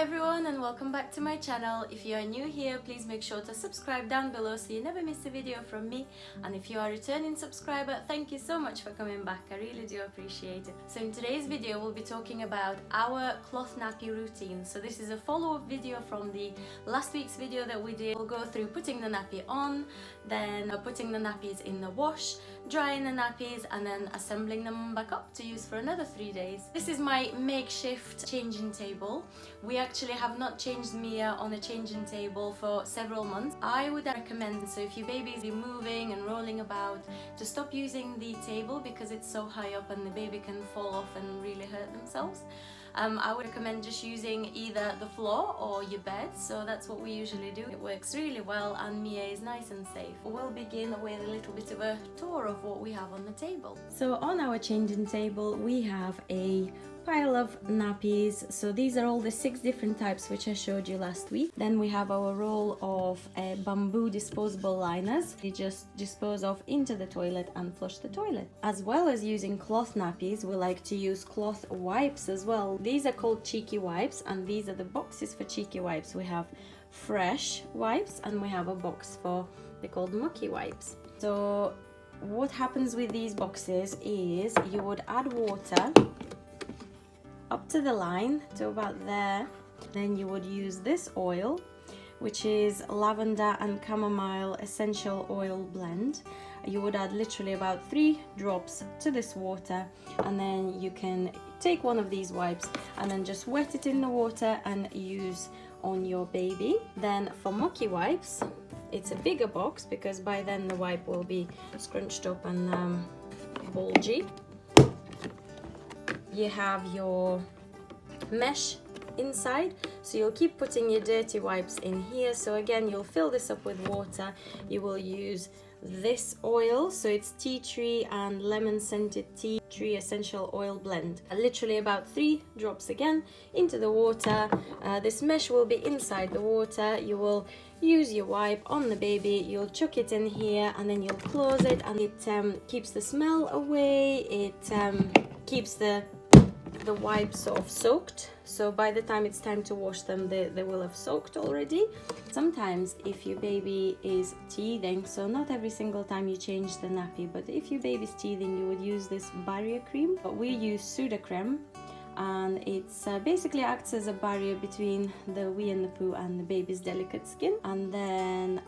everyone, and welcome back to my channel. If you are new here, please make sure to subscribe down below so you never miss a video from me. And if you are a returning subscriber, thank you so much for coming back. I really do appreciate it. So in today's video, we'll be talking about our cloth nappy routine. So this is a follow-up video from the last week's video that we did. We'll go through putting the nappy on, then putting the nappies in the wash, drying the nappies, and then assembling them back up to use for another 3 days. This is my makeshift changing table. We actually have not changed Mia on a changing table for several months. I would recommend, so if your baby is moving and rolling about, to stop using the table because it's so high up and the baby can fall off and really hurt themselves. I would recommend just using either the floor or your bed, so that's what we usually do. It works really well and Mia is nice and safe. We'll begin with a little bit of a tour of what we have on the table. So on our changing table we have a pile of nappies. So these are all the 6 different types which I showed you last week. Then we have our roll of bamboo disposable liners. We just dispose of into the toilet and flush the toilet. As well as using cloth nappies, we like to use cloth wipes as well. These are called cheeky wipes, and these are the boxes for cheeky wipes. We have fresh wipes and we have a box for, they're called mucky wipes. So what happens with these boxes is you would add water up to the line to about there. Then you would use this oil, which is lavender and chamomile essential oil blend. You would add literally about 3 drops to this water, and then you can take one of these wipes and then just wet it in the water and use on your baby. Then for mucky wipes, it's a bigger box because by then the wipe will be scrunched up and bulgy. You have your mesh inside, so you'll keep putting your dirty wipes in here. So again, you'll fill this up with water. You will use this oil, so it's tea tree and lemon scented tea tree essential oil blend. Literally about 3 drops again into the water. This mesh will be inside the water. You will use your wipe on the baby, you'll chuck it in here and then you'll close it, and it keeps the smell away. It keeps the wipes sort of soaked, so by the time it's time to wash them, they will have soaked already. Sometimes if your baby is teething, so not every single time you change the nappy, but if your baby's teething, you would use this barrier cream. But we use Sudocrem, and it's basically acts as a barrier between the wee and the poo and the baby's delicate skin. And then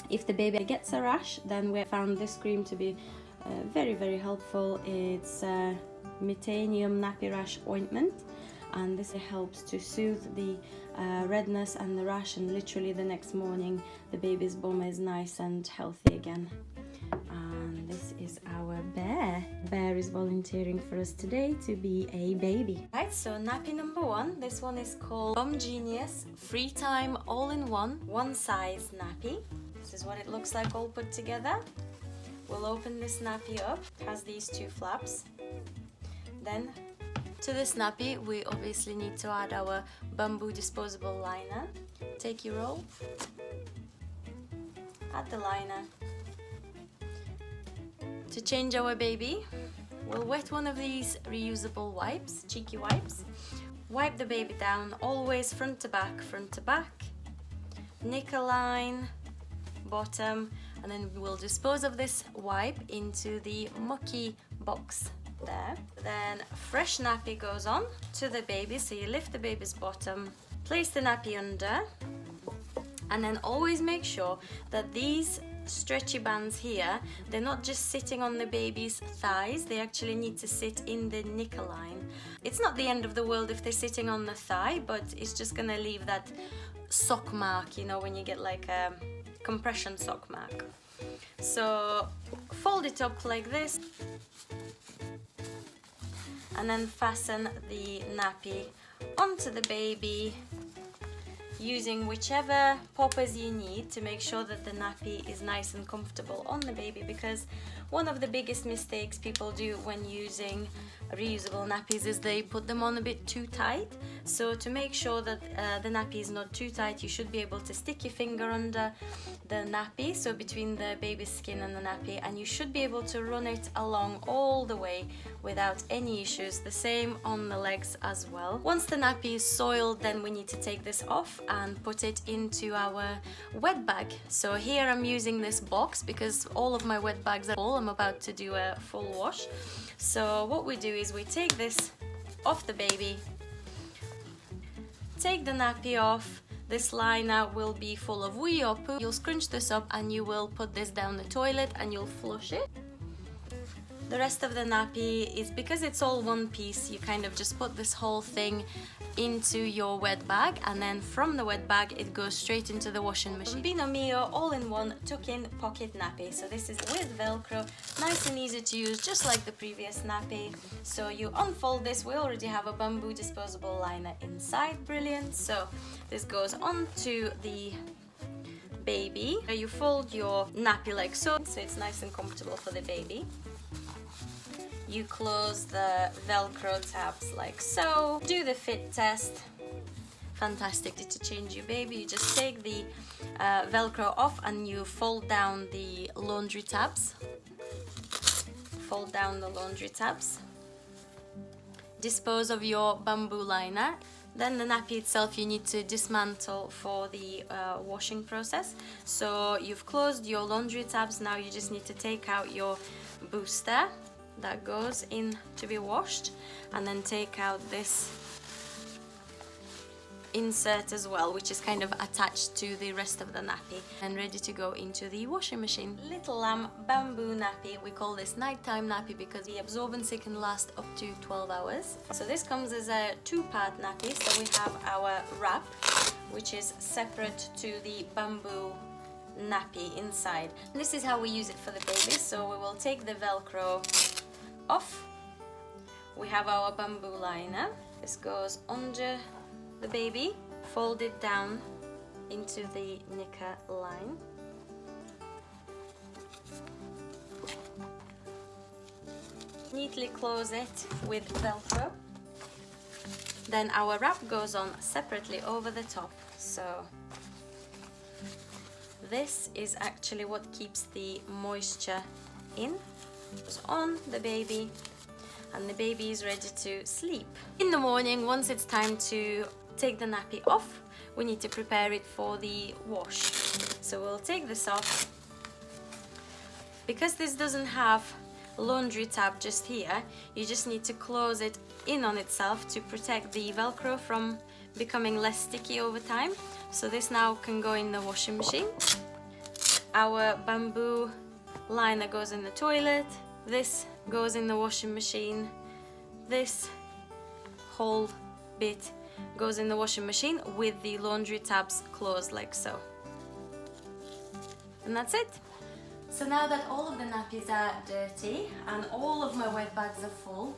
if the baby gets a rash, then we found this cream to be very helpful. It's Metanium nappy rash ointment, and this helps to soothe the redness and the rash, and literally the next morning the baby's bum is nice and healthy again. And this is our bear. Bear is volunteering for us today to be a baby. Right, so nappy number 1. This one is called BumGenius Free Time All-in-One One Size Nappy. This is what it looks like all put together. We'll open this nappy up. It has these 2 flaps. Then to this nappy we obviously need to add our bamboo disposable liner. Take your roll, add the liner. To change our baby, we'll wet one of these reusable wipes, cheeky wipes. Wipe the baby down, always front to back, nick a line, bottom, and then we'll dispose of this wipe into the mucky box there. Then fresh nappy goes on to the baby, so you lift the baby's bottom, place the nappy under, and then always make sure that these stretchy bands here, they're not just sitting on the baby's thighs, they actually need to sit in the knicker line. It's not the end of the world if they're sitting on the thigh, but it's just gonna leave that sock mark, you know, when you get like a compression sock mark. So fold it up like this and then fasten the nappy onto the baby using whichever poppers you need to make sure that the nappy is nice and comfortable on the baby, because One of the biggest mistakes people do when using reusable nappies is they put them on a bit too tight. So to make sure that the nappy is not too tight, you should be able to stick your finger under the nappy, so between the baby's skin and the nappy, and you should be able to run it along all the way without any issues. The same on the legs as well. Once the nappy is soiled, then we need to take this off and put it into our wet bag. So here I'm using this box because all of my wet bags are full. I'm about to do a full wash. So what we do is we take this off the baby, take the nappy off. This liner will be full of wee or poo. You'll scrunch this up and you will put this down the toilet and you'll flush it. The rest of the nappy is, because it's all one piece, you kind of just put this whole thing into your wet bag, and then from the wet bag it goes straight into the washing machine. Bambino Mio all-in-one tuck-in pocket nappy. So this is with Velcro, nice and easy to use, just like the previous nappy. So you unfold this, we already have a bamboo disposable liner inside, brilliant. So this goes onto the baby. You fold your nappy like so it's nice and comfortable for the baby. You close the Velcro tabs like so. Do the fit test. Fantastic. To change your baby, you just take the Velcro off and you fold down the laundry tabs. Fold down the laundry tabs. Dispose of your bamboo liner. Then the nappy itself you need to dismantle for the washing process. So you've closed your laundry tabs, now you just need to take out your booster that goes in to be washed, and then take out this insert as well, which is kind of attached to the rest of the nappy, and ready to go into the washing machine. Little Lamb bamboo nappy. We call this nighttime nappy because the absorbency can last up to 12 hours. So this comes as a two-part nappy. So we have our wrap, which is separate to the bamboo nappy inside. And this is how we use it for the baby. So we will take the Velcro off. We have our bamboo liner. This goes under the baby, fold it down into the knicker line. Neatly close it with Velcro. Then our wrap goes on separately over the top. So this is actually what keeps the moisture in. Goes on the baby, and the baby is ready to sleep. In the morning, once it's time to take the nappy off, we need to prepare it for the wash. So we'll take this off. Because this doesn't have a laundry tab just here, you just need to close it in on itself to protect the Velcro from becoming less sticky over time. So this now can go in the washing machine. Our bamboo liner goes in the toilet, this goes in the washing machine, this whole bit goes in the washing machine with the laundry tabs closed like so. And that's it. So now that all of the nappies are dirty and all of my wet bags are full,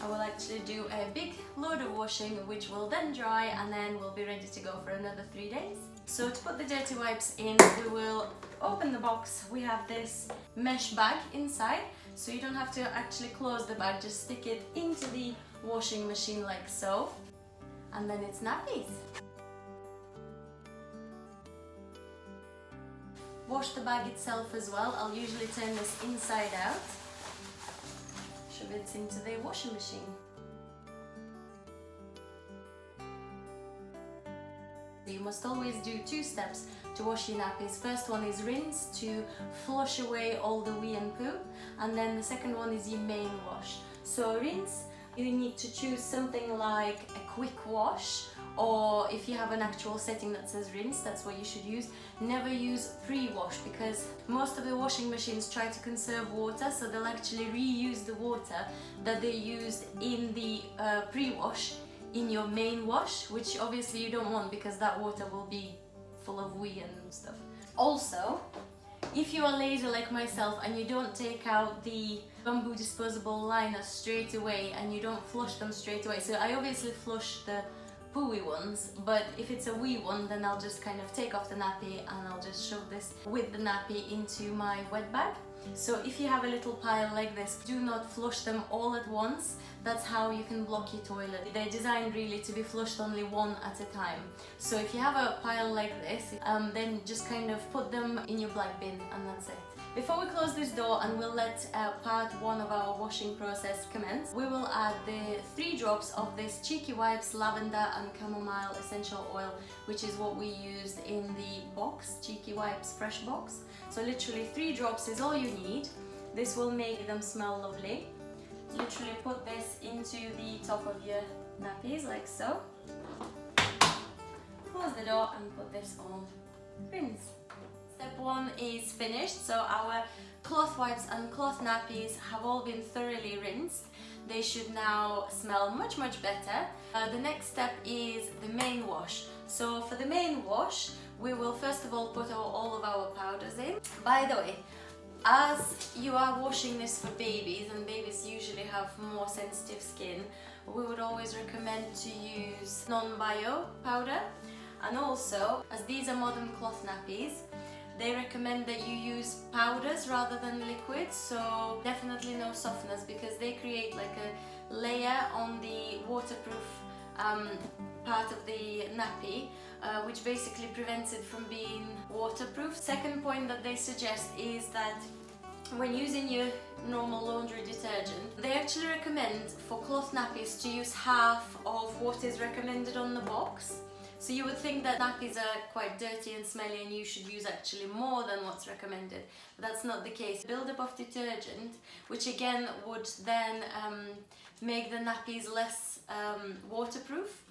I will actually do a big load of washing, which will then dry, and then we'll be ready to go for another 3 days. So to put the dirty wipes in, we will open the box. We have this mesh bag inside, so you don't have to actually close the bag, just stick it into the washing machine like so, and then it's nappies. Wash the bag itself as well. I'll usually turn this inside out, shove it into the washing machine. You must always do 2 steps to wash your nappies. First one is rinse to flush away all the wee and poo, and then the second one is your main wash. So rinse, you need to choose something like a quick wash, or if you have an actual setting that says rinse, that's what you should use. Never use pre-wash, because most of the washing machines try to conserve water, so they'll actually reuse the water that they used in the pre-wash in your main wash, which obviously you don't want, because that water will be full of wee and stuff. Also, if you are lazy like myself and you don't take out the bamboo disposable liners straight away and you don't flush them straight away, so I obviously flush the pooey ones, but if it's a wee one, then I'll just kind of take off the nappy and I'll just shove this with the nappy into my wet bag. So if you have a little pile like this, do not flush them all at once. That's how you can block your toilet. They're designed really to be flushed only one at a time. So if you have a pile like this, then just kind of put them in your black bin and that's it. Before we close this door and we'll let part 1 of our washing process commence, we will add the 3 drops of this Cheeky Wipes Lavender and Chamomile Essential Oil, which is what we used in the box, Cheeky Wipes Fresh Box. So literally 3 drops is all you need. This will make them smell lovely. Literally put this into the top of your nappies like so. Close the door and put this on. Rinse. Step 1 is finished, so our cloth wipes and cloth nappies have all been thoroughly rinsed. They should now smell much better. The next step is the main wash. So for the main wash, we will first of all put all of our powders in. By the way, as you are washing this for babies, and babies usually have more sensitive skin, we would always recommend to use non-bio powder. And also, as these are modern cloth nappies, they recommend that you use powders rather than liquids, so definitely no softeners, because they create like a layer on the waterproof part of the nappy, which basically prevents it from being waterproof. Second point that they suggest is that when using your normal laundry detergent, they actually recommend for cloth nappies to use half of what is recommended on the box. So you would think that nappies are quite dirty and smelly and you should use actually more than what's recommended. But that's not the case. Build-up of detergent, which again would then make the nappies less waterproof.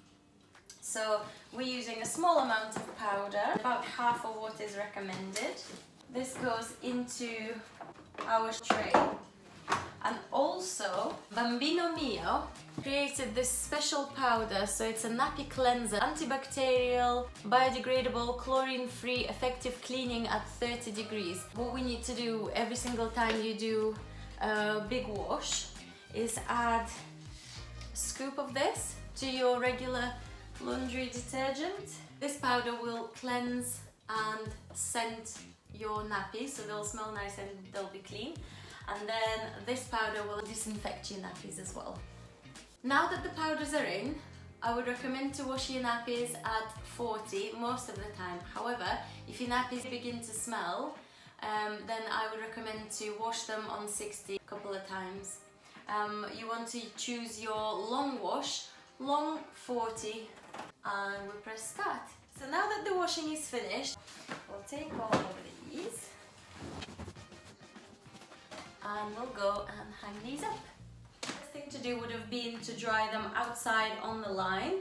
So we're using a small amount of powder, about half of what is recommended. This goes into our tray. And also, Bambino Mio created this special powder, so it's a nappy cleanser, antibacterial, biodegradable, chlorine-free, effective cleaning at 30 degrees. What we need to do every single time you do a big wash is add a scoop of this to your regular laundry detergent. This powder will cleanse and scent your nappies, so they'll smell nice and they'll be clean. And then this powder will disinfect your nappies as well. Now that the powders are in, I would recommend to wash your nappies at 40 most of the time. However, if your nappies begin to smell, then I would recommend to wash them on 60 a couple of times. You want to choose your long wash, long 40, and we press start. So now that the washing is finished, we'll take all of these and we'll go and hang these up. The best thing to do would have been to dry them outside on the line.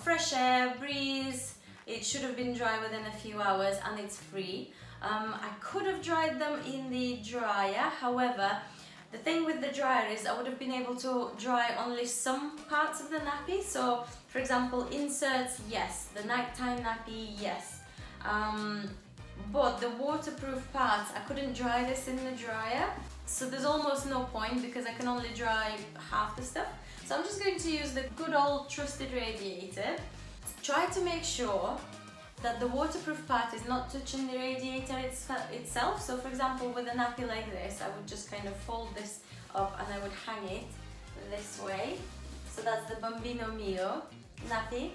Fresh air, breeze, it should have been dry within a few hours and it's free. I could have dried them in the dryer, however, the thing with the dryer is I would have been able to dry only some parts of the nappy. So, for example, inserts, yes. The nighttime nappy, yes. But the waterproof parts, I couldn't dry this in the dryer. So there's almost no point because I can only dry half the stuff. So I'm just going to use the good old trusted radiator. Try to make sure that the waterproof part is not touching the radiator itself. So for example, with a nappy like this, I would just kind of fold this up and I would hang it this way. So that's the Bambino Mio nappy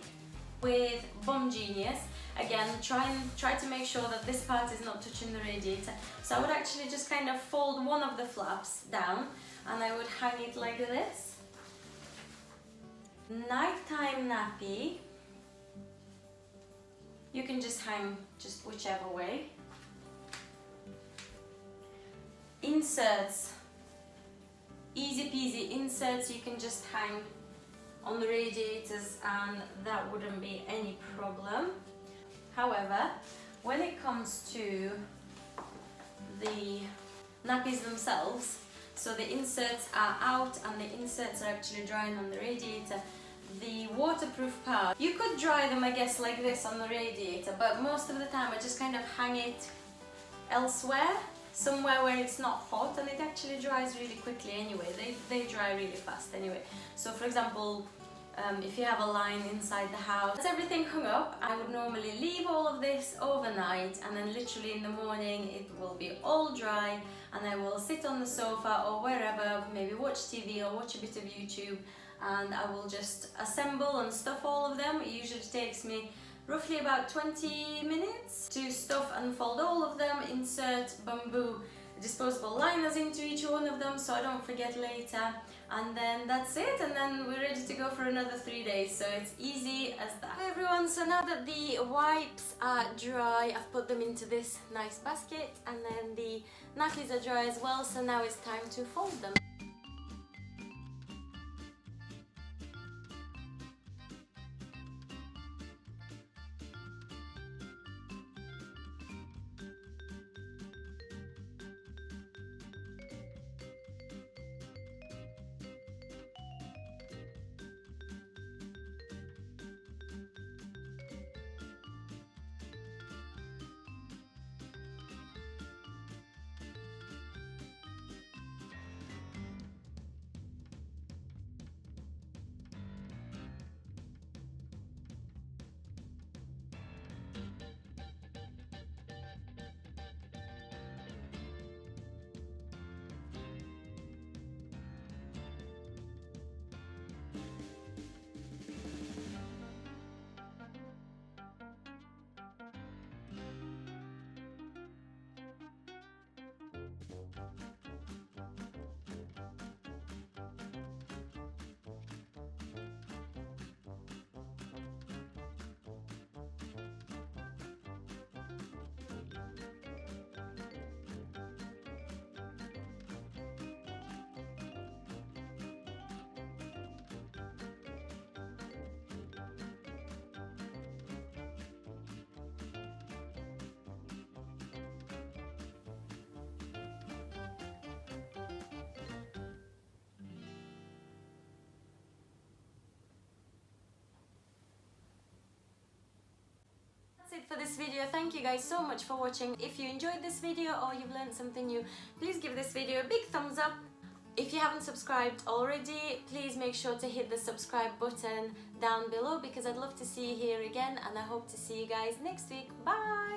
with BumGenius. Again, try to make sure that this part is not touching the radiator. So I would actually just kind of fold one of the flaps down and I would hang it like this. Nighttime nappy, you can just hang just whichever way. Inserts, easy peasy inserts, you can just hang on the radiators and that wouldn't be any problem. However, when it comes to the nappies themselves, so the inserts are out and the inserts are actually drying on the radiator, the waterproof part, you could dry them I guess like this on the radiator, but most of the time I just kind of hang it elsewhere, somewhere where it's not hot, and it actually dries really quickly anyway. They dry really fast anyway. So for example, if you have a line inside the house. That's everything hung up. I would normally leave all of this overnight, and then literally in the morning it will be all dry, and I will sit on the sofa or wherever, maybe watch TV or watch a bit of YouTube, and I will just assemble and stuff all of them. It usually takes me roughly about 20 minutes to stuff and fold all of them, insert bamboo disposable liners into each one of them so I don't forget later, and then that's it, and then we're ready to go for another 3 days, so it's easy as that. Hi everyone, so now that the wipes are dry, I've put them into this nice basket, and then the nappies are dry as well, so now it's time to fold them. That's it for this video. Thank you guys so much for watching. If you enjoyed this video or you've learned something new, please give this video a big thumbs up. If you haven't subscribed already, please make sure to hit the subscribe button down below, because I'd love to see you here again, and I hope to see you guys next week. Bye!